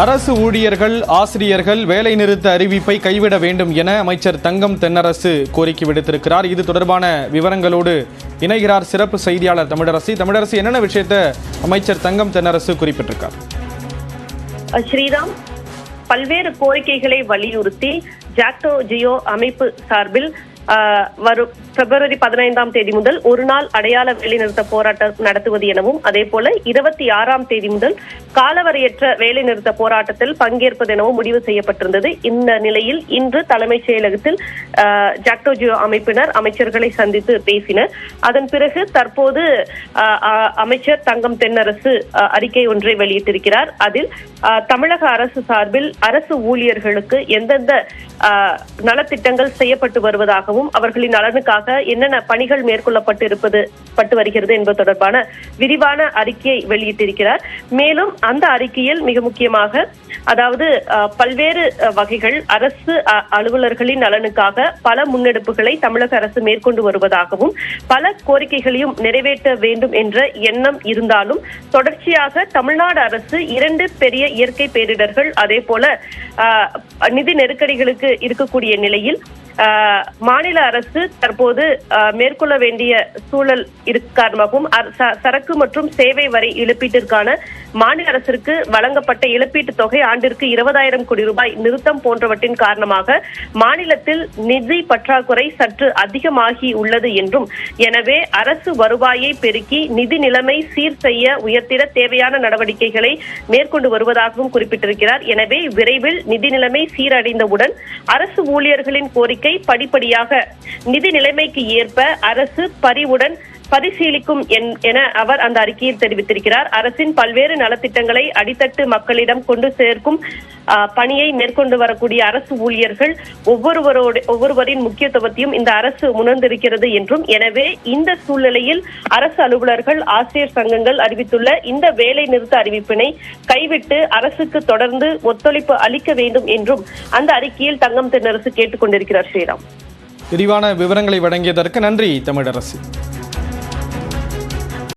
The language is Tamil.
அரசு ஊழியர்கள், ஆசிரியர்கள் வேலைநிறுத்த அறிவிப்பை கைவிட வேண்டும் என அமைச்சர் தங்கம் தென்னரசு கோரிக்கை விடுத்திருக்கிறார். இது தொடர்பான விவரங்களோடு இணைகிறார் சிறப்பு செய்தியாளர் தமிழரசி. தமிழரசி, என்னென்ன விஷயத்தை அமைச்சர் தங்கம் தென்னரசு குறிப்பிட்டிருக்கார்? ஸ்ரீராம், பல்வேறு கோரிக்கைகளை வலியுறுத்தி ஜாக்டோ ஜியோ அமைப்பு சார்பில் வரும் பிப்ரவரி 15ஆம் தேதி முதல் ஒரு நாள் அடையாள வேலைநிறுத்த போராட்டம் நடத்துவது எனவும், அதே போல 26ஆம் தேதி முதல் காலவரையற்ற வேலைநிறுத்த போராட்டத்தில் பங்கேற்பது எனவும் முடிவு செய்யப்பட்டிருந்தது. இந்த நிலையில் இன்று தலைமைச் செயலகத்தில் ஜாக்டோ ஜியோ அமைப்பினர் அமைச்சர்களை சந்தித்து பேசினர். அதன் பிறகு தற்போது அமைச்சர் தங்கம் தென்னரசு அறிக்கை ஒன்றை வெளியிட்டிருக்கிறார். அதில் தமிழக அரசு சார்பில் அரசு ஊழியர்களுக்கு எந்தெந்த நலத்திட்டங்கள் செய்யப்பட்டு வருவதாகவும், அவர்களின் நலனுக்காக என்னென்ன பணிகள் மேற்கொள்ளப்பட்டு வருகிறது என்பது தொடர்பான விரிவான அறிக்கையை வெளியிட்டிருக்கிறார். மேலும் அந்த அறிக்கையில் மிக முக்கியமாக, அதாவது பல்வேறு வகைகள் அரசு அலுவலர்களின் நலனுக்காக பல முன்னெடுப்புகளை தமிழக அரசு மேற்கொண்டு வருவதாகவும், பல கோரிக்கைகளையும் நிறைவேற்ற வேண்டும் என்ற எண்ணம் இருந்தாலும் தொடர்ச்சியாக தமிழ்நாடு அரசு 2 பெரிய இயற்கை பேரிடர்கள், அதே போல நிதி நெருக்கடிகளுக்கு இருக்கக்கூடிய நிலையில் மாநில அரசு தற்போது மேற்கொள்ள வேண்டிய சூழல் காரணமாகவும் சரக்கு மற்றும் சேவை வரி இழப்பீட்டிற்கான மாநில அரசிற்கு வழங்கப்பட்ட இழப்பீட்டு தொகை ஆண்டிற்கு 20,000 கோடி ரூபாய் நிறுத்தம் போன்றவற்றின் காரணமாக மாநிலத்தில் நிதி பற்றாக்குறை சற்று அதிகமாகி உள்ளது என்றும், எனவே அரசு வருவாயை பெருக்கி நிதி நிலைமை சீர் செய்ய உயர்த்திட தேவையான நடவடிக்கைகளை மேற்கொண்டு வருவதாகவும் குறிப்பிட்டிருக்கிறார். எனவே விரைவில் நிதி நிலைமை சீரடைந்தவுடன் அரசு ஊழியர்களின் கோரிக்கை படிப்படியாக நிதி நிலைமைக்கு ஏற்ப அரசு பரிவுடன் பரிசீலிக்கும் என அவர் அந்த அறிக்கையில் தெரிவித்திருக்கிறார். அரசின் பல்வேறு நலத்திட்டங்களை அடித்தட்டு மக்களிடம் கொண்டு சேர்க்கும் பணியை மேற்கொண்டு வரக்கூடிய அரசு ஊழியர்கள் ஒவ்வொருவரின் முக்கியத்துவத்தையும் இந்த அரசு உணர்ந்திருக்கிறது என்றும், எனவே இந்த சூழ்நிலையில் அரசு அலுவலர்கள், ஆசிரியர் சங்கங்கள் அறிவித்துள்ள இந்த வேலை நிறுத்த அறிவிப்பினை கைவிட்டு அரசுக்கு தொடர்ந்து ஒத்துழைப்பு அளிக்க வேண்டும் என்றும் அந்த அறிக்கையில் தங்கம் தென்னரசு கேட்டுக் கொண்டிருக்கிறார். ஸ்ரீராம், விரிவான விவரங்களை வழங்கியதற்கு நன்றி தமிழரசி.